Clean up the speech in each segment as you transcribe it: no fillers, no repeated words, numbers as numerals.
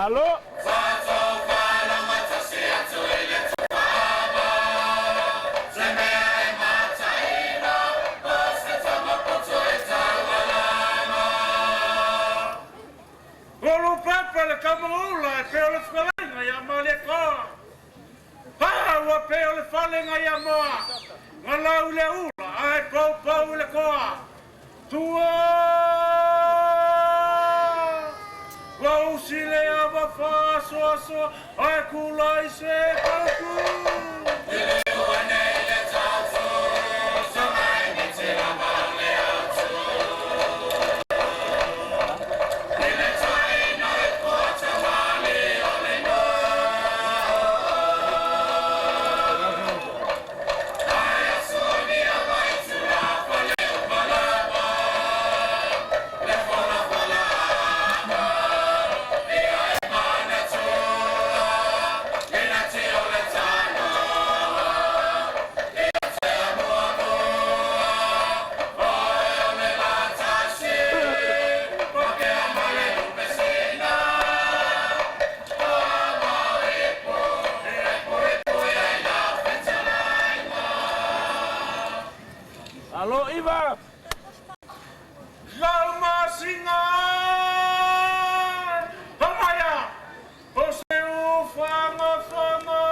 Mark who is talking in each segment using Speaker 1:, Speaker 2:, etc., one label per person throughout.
Speaker 1: Allô?
Speaker 2: Olo papa le kamaula e peo le whalenga ia ma le koa. Ua peo le whalenga ia moa. Ngā lau le ula ai pau pau le koa. Tua! Wa usi le ava wha soa soa ai kulai se kauku.
Speaker 1: Allô, Iva?
Speaker 2: Jalma singa! Hamaya! Oseu fanga fanga!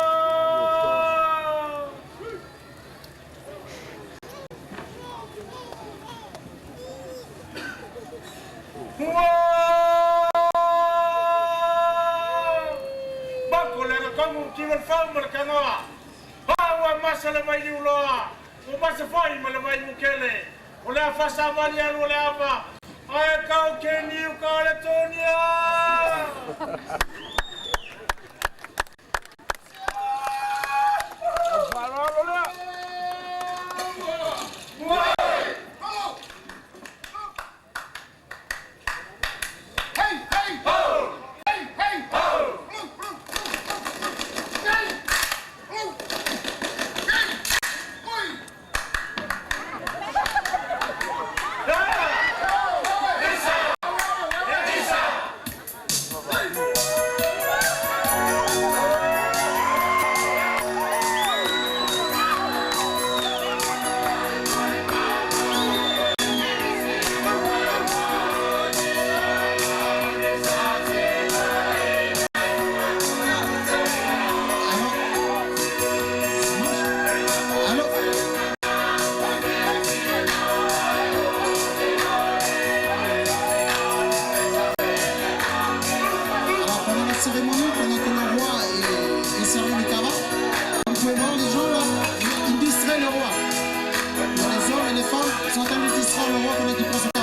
Speaker 2: Bako le kamu kiwal fama le kanoa! Hawa masala mai liuloa! O masa fai ma le mai mukele! O le afasa mali anu le ava! Ai kau ke niu ka le tonia!
Speaker 3: Cérémonie pendant que le roi est servi du tabac. Vous pouvez voir les gens là, ils distraient le roi. Les hommes et les femmes sont en train de distraire le roi pendant qu'il prend son tabac.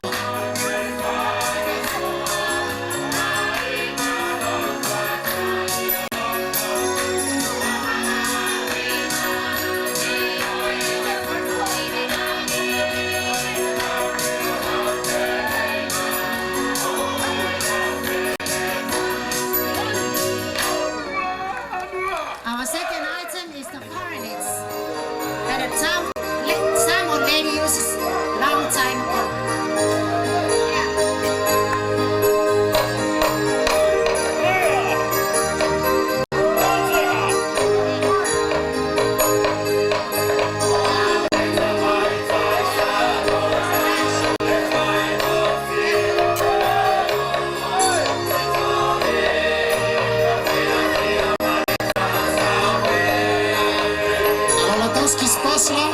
Speaker 4: Our second item is the coronets that a time old lady uses long time ago.
Speaker 3: Alors la danse qui se passe là,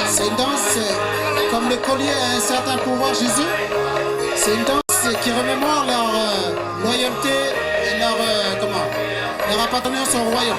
Speaker 3: c'est une danse comme le collier a un certain pouvoir Jésus. C'est une danse qui remémore leur loyauté et leur appartenance au royaume.